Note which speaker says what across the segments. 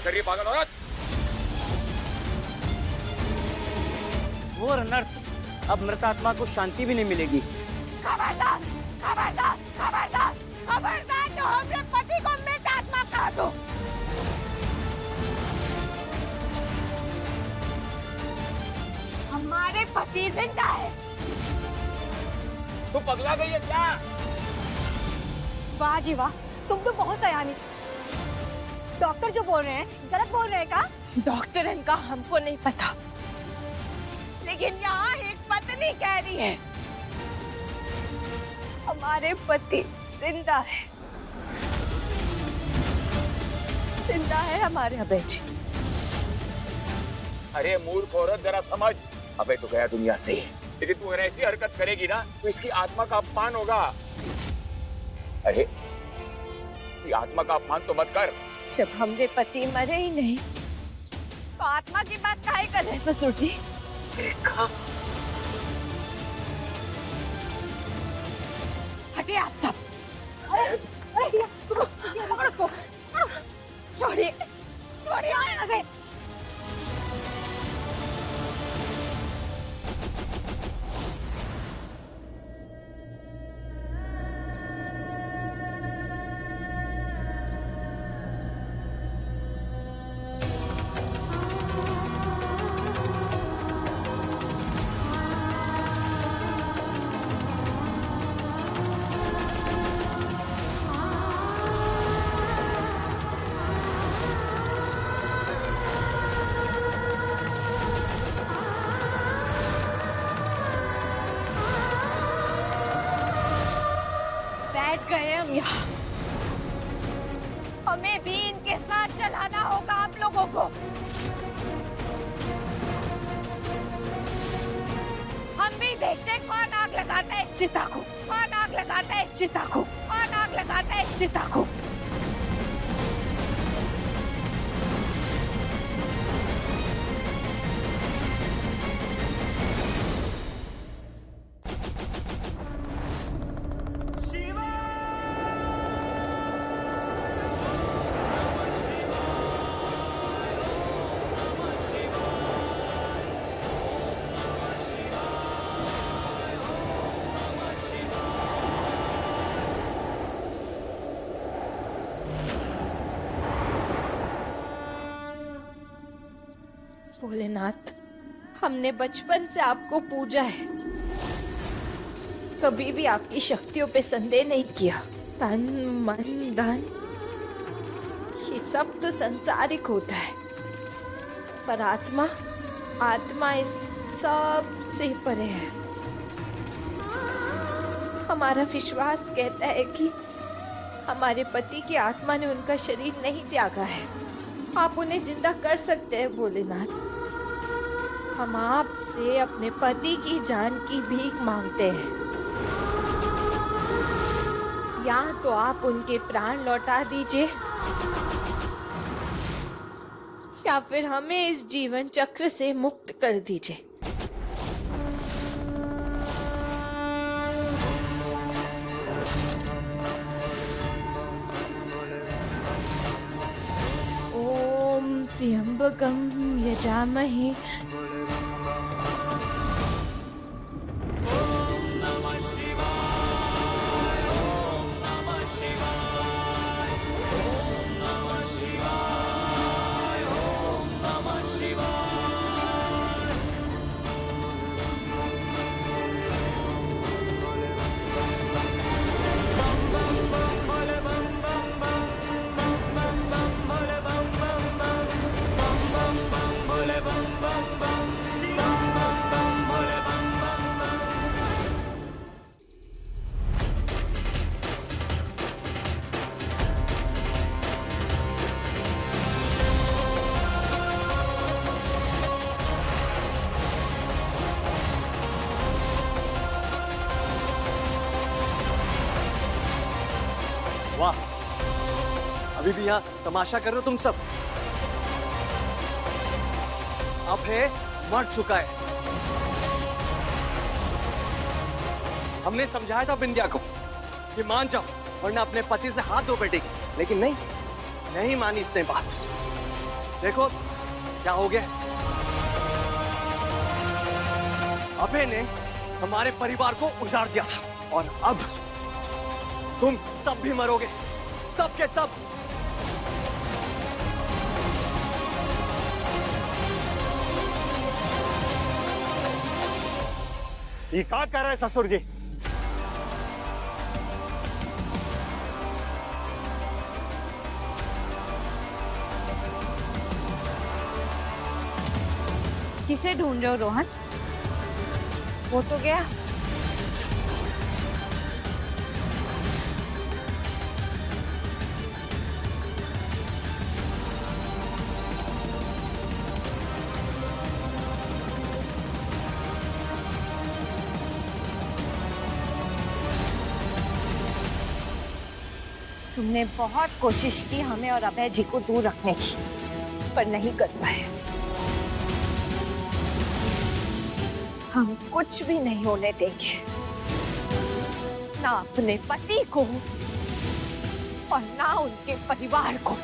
Speaker 1: कर रही है पागल औरत?
Speaker 2: घोर अनर्थ, अब मृत आत्मा को शांति भी नहीं मिलेगी।
Speaker 3: खबरदार, खबरदार, खबरदार, खबरदार जो हमरे पति को मृत आत्मा कहा दो। हमारे पति जिंदा है।
Speaker 1: तू पगला गई है क्या?
Speaker 3: वाह जी वाह, तुम तो बहुत सयानी। डॉक्टर जो बोल रहे हैं गलत बोल रहे हैं का? डॉक्टर इनका हमको नहीं पता, लेकिन यहाँ एक पत्नी कह रही है हमारे पति जिंदा है, जिंदा है हमारे अभय जी।
Speaker 1: अरे मूर्ख औरत, जरा समझ। अबे तो गया दुनिया से, लेकिन तू अगर ऐसी हरकत करेगी ना तो इसकी आत्मा का अपमान होगा। अरे इसकी आत्मा का अपमान तो मत कर।
Speaker 3: जब हमरे पति मरे ही नहीं तो आत्मा की बात काहे कर रहे ससुर जी? हटिए आप सब। अरे पकड़ो उसको, छोड़िए, छोड़िए यहाँ से। बैठ गए हम यहाँ, हमें भी इनके साथ चलाना होगा आप लोगों को। हम भी देखते कौन आग लगाता है इस चिता को, कौन आग लगाता है इस चिता को, कौन आग लगाता है इस चिता को। भोलेनाथ, हमने बचपन से आपको पूजा है, कभी भी आपकी शक्तियों पे संदेह नहीं किया। तन मन धन ये सब तो सांसारिक होता है, पर आत्मा, आत्मा इन सब से परे है। हमारा विश्वास कहता है कि हमारे पति की आत्मा ने उनका शरीर नहीं त्यागा है। आप उन्हें जिंदा कर सकते हैं भोलेनाथ। हम आपसे अपने पति की जान की भीख मांगते हैं, या तो आप उनके प्राण लौटा दीजिए या फिर हमें इस जीवन चक्र से मुक्त कर दीजिए। ओम त्र्यंबकं यजामहे
Speaker 2: वाह, अभी भी यहाँ तमाशा कर रहे हो तुम सब? अब है मर चुका है। हमने समझाया था बिंदिया को कि मान जाओ वरना अपने पति से हाथ धो बैठेगी, लेकिन नहीं मानी इसने बात। देखो क्या हो गया। अभय ने हमारे परिवार को उजाड़ दिया था और अब तुम सब भी मरोगे, सब के सब।
Speaker 4: ये क्या कर रहे हैं ससुर जी?
Speaker 3: किसे ढूंढ रहे हो रोहन? वो तो गया। तुमने बहुत कोशिश की हमें और अभय जी को दूर रखने की, पर नहीं कर पाए। हम कुछ भी नहीं होने देंगे, ना अपने पति को और ना उनके परिवार को।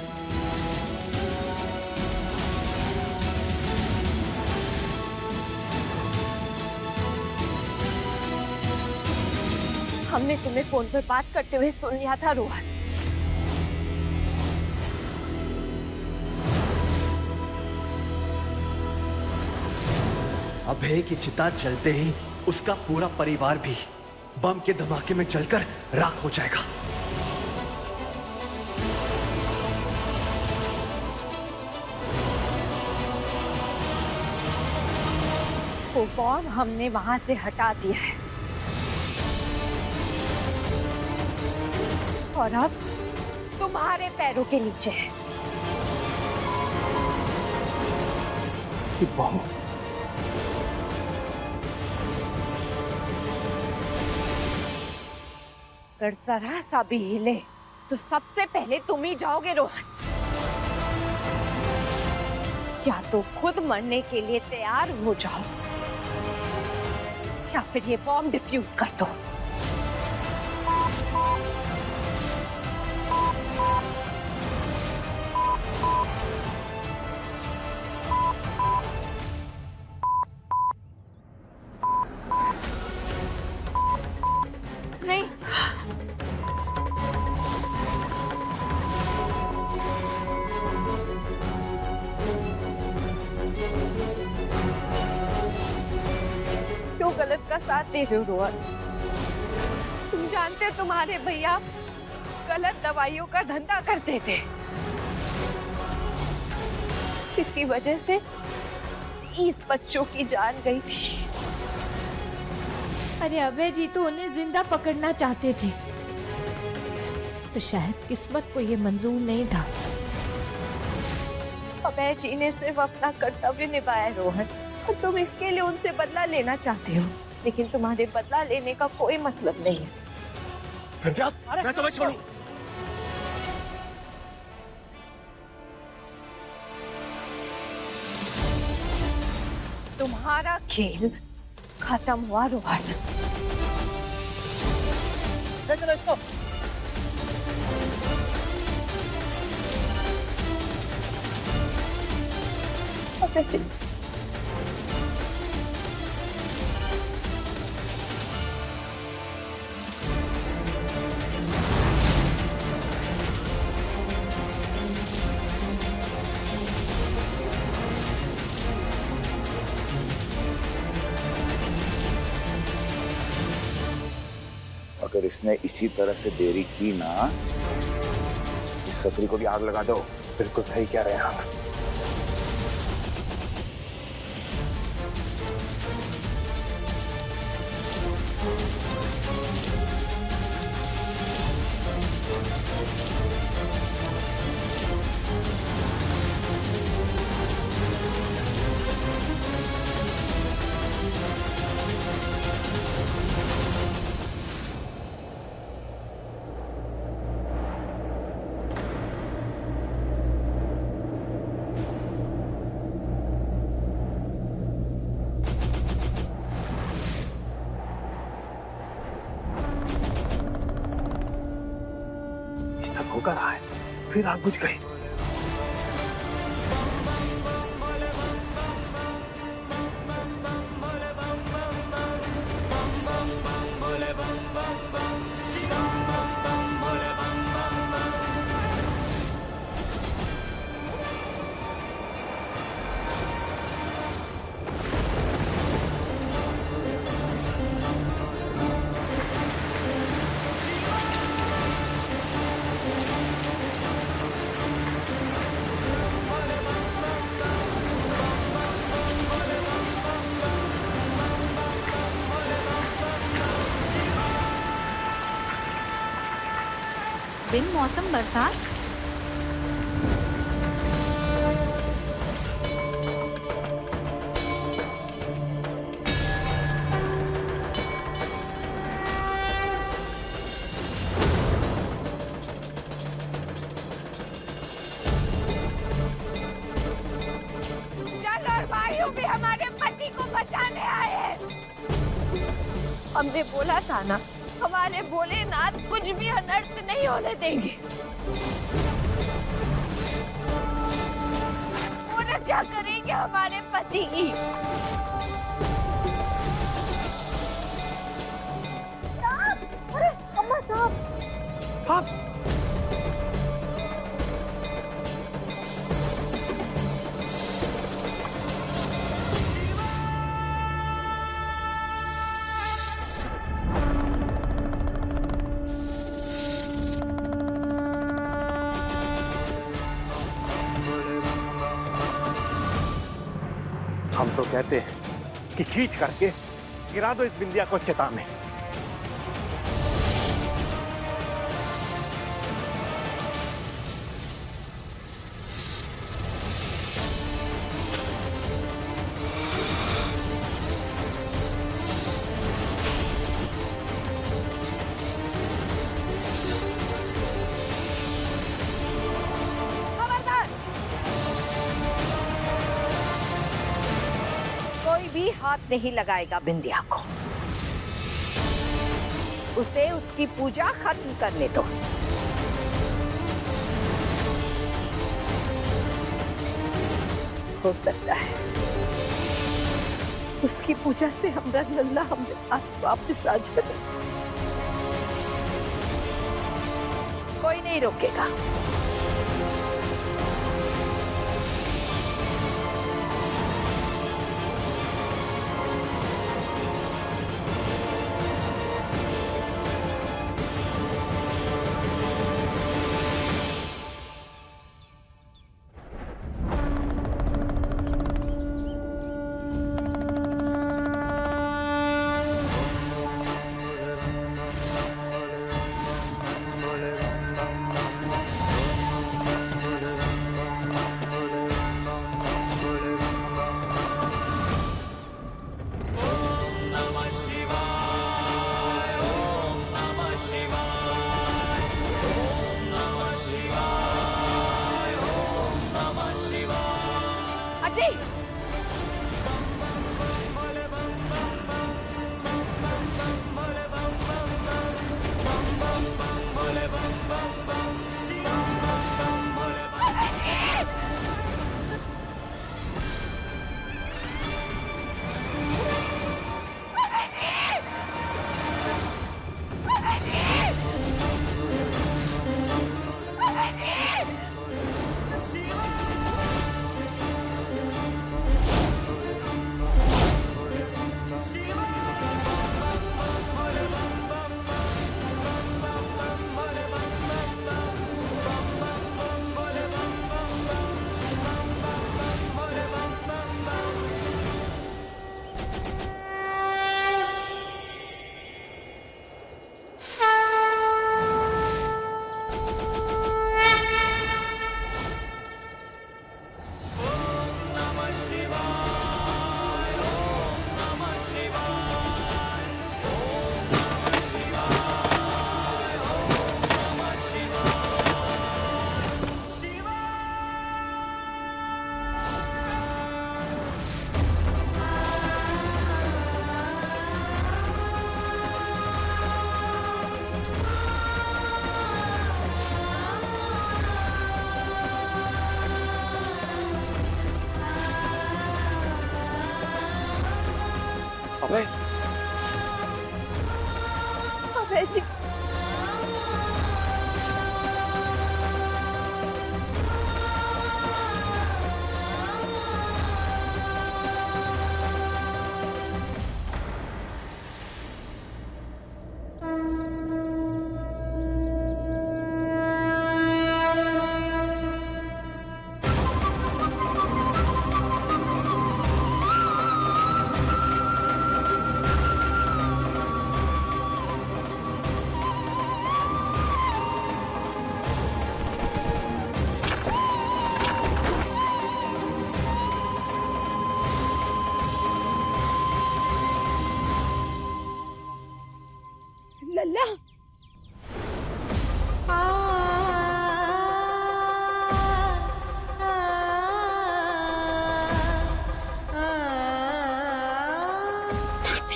Speaker 3: हमने तुम्हें फोन पर बात करते हुए सुन लिया था रोहन।
Speaker 2: अभय की चिता जलते ही उसका पूरा परिवार भी बम के धमाके में जलकर राख हो जाएगा।
Speaker 3: वो बॉम्ब हमने वहां से हटा दिया है और अब तुम्हारे पैरों के नीचे है।
Speaker 4: बॉम्ब
Speaker 3: अगर जरा सा भी हिले तो सबसे पहले तुम ही जाओगे रोहन। या तो खुद मरने के लिए तैयार हो जाओ या फिर ये बॉम्ब डिफ्यूज कर दो। नहीं, क्यों गलत का साथ दे रहे हो रोहन? तुम जानते हो तुम्हारे भैया गलत दवाइयों का धंधा करते थे, जिसकी वजह से 30 बच्चों की जान गई थी। अरे अभय जी तो उन्हें जिंदा पकड़ना चाहते थे, तो शायद किस्मत को ये मंजूर नहीं था। अभय जी ने सिर्फ अपना कर्तव्य निभाया रोहन, और तुम इसके लिए उनसे बदला लेना चाहते हो, लेकिन तुम्हारे बदला लेने का कोई मतलब नहीं है।
Speaker 2: मैं तुम्हें छोड़ूं?
Speaker 3: तुम्हारा खेल खत्म हुआ रोहन।
Speaker 4: चलो इसको।
Speaker 3: अभय जी,
Speaker 1: अगर इसने इसी तरह से देरी की ना, इस सतरी को भी आग लगा दो।
Speaker 4: बिल्कुल सही कह रहे हैं आप। ये सब होकर रहा है, फिर आग बुझ गई।
Speaker 5: बिन मौसम बरसात।
Speaker 3: चल और भाइयों भी हमारे पति को बचाने आए हैं। हमने बोला था ना, हमारे भोलेनाथ कुछ भी अनर्थ नहीं होने देंगे। वो रक्षा करेंगे हमारे पति की। अरे अम्मा साहब,
Speaker 4: हम तो कहते हैं कि खींच करके गिरा दो इस बिंदिया को चिता में।
Speaker 3: खबरदार, कोई भी हाथ नहीं लगाएगा बिंदिया को। उसे उसकी पूजा खत्म करने दो। हो सकता है उसकी पूजा से हमारा नल्ला हमने पास वापस आ जाए। कोई नहीं रोकेगा। अजी,
Speaker 4: अबे
Speaker 3: अबे जी,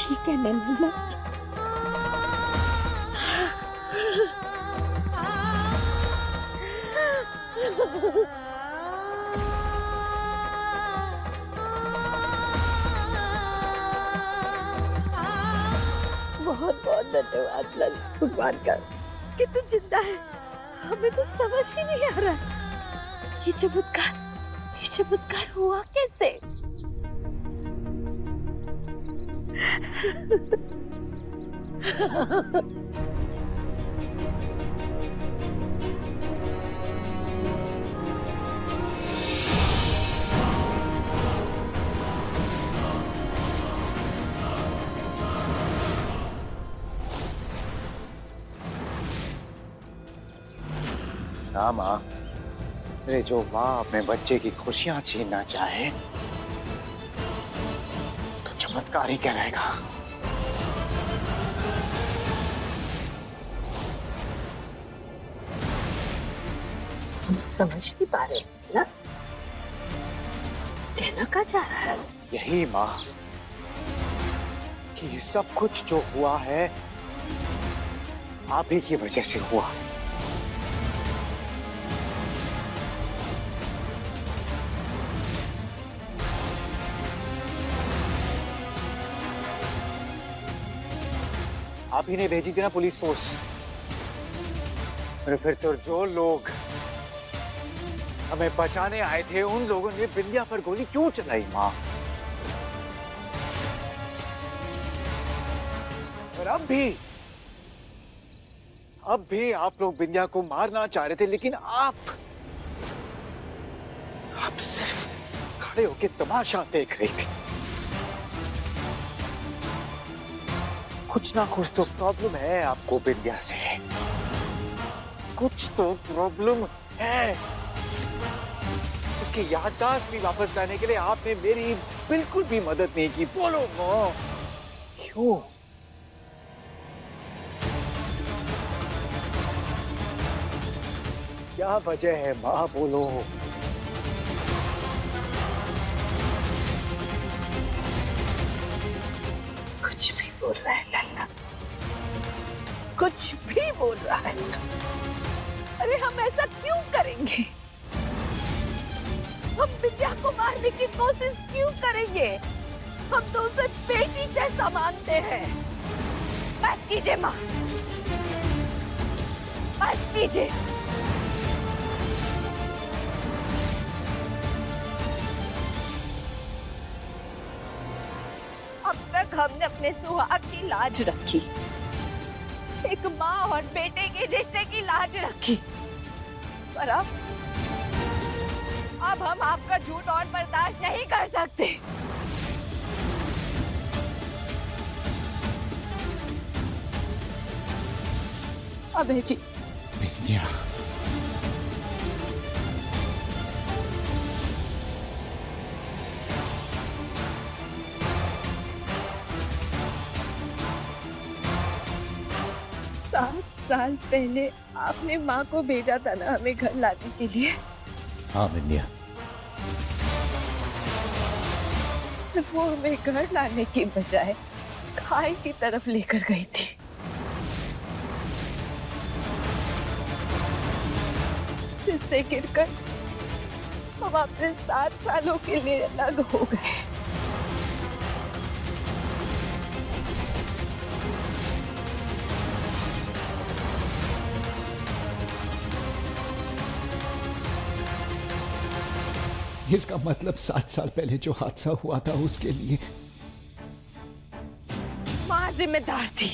Speaker 3: ठीक है नन्ना। बहुत बहुत धन्यवाद ललित भगवान का कि तू जिंदा है। हमें तो समझ ही नहीं आ रहा ये चमत्कार हुआ कैसे।
Speaker 4: ना माँ, अरे जो माँ अपने बच्चे की खुशियां छीनना चाहे तो चमत्कार ही कहलाएगा।
Speaker 3: हम समझ नहीं पा रहे ना कहना क्या चाह रहा है।
Speaker 4: यही माँ कि ये सब कुछ जो हुआ है आप ही की वजह से हुआ। आप ही ने भेजी थी ना पुलिस फोर्स। और फिर तो जो लोग हमें बचाने आए थे उन लोगों ने बिंदिया पर गोली क्यों चलाई माँ? और अब भी आप लोग बिंदिया को मारना चाह रहे थे, लेकिन आप सिर्फ खड़े होके तमाशा देख रही थी। कुछ ना कुछ तो प्रॉब्लम है आपको बिंदिया से, कुछ तो प्रॉब्लम है। उसकी याददाश्त भी वापस लाने के लिए आपने मेरी बिल्कुल भी मदद नहीं की। बोलो माँ, क्यों? क्या वजह है माँ, बोलो।
Speaker 3: कुछ भी बोल रहा है लल्ला, कुछ भी बोल रहा है। अरे हम ऐसा क्यों करेंगे? हम विद्या को मारने की कोशिश क्यों करेंगे? हम तो उसे बेटी जैसा मानते हैं। बस कीजिए माँ, बस कीजिए। अब तक हमने अपने सुहाग की लाज रखी, एक माँ और बेटे के रिश्ते की लाज रखी, पर अब हम आपका झूठ और बर्दाश्त नहीं कर सकते। अभय जी,
Speaker 1: बिंदिया,
Speaker 3: साल पहले आपने माँ को भेजा था ना हमें घर लाने के लिए।
Speaker 1: हाँ बिंदिया,
Speaker 3: वो हमें घर लाने की बजाय खाई की तरफ लेकर गई थी। जिससे गिरकर हम आपसे 7 सालों के लिए अलग हो गए।
Speaker 5: इसका मतलब 7 साल पहले जो हादसा हुआ था उसके लिए
Speaker 3: माँ जिम्मेदार थी।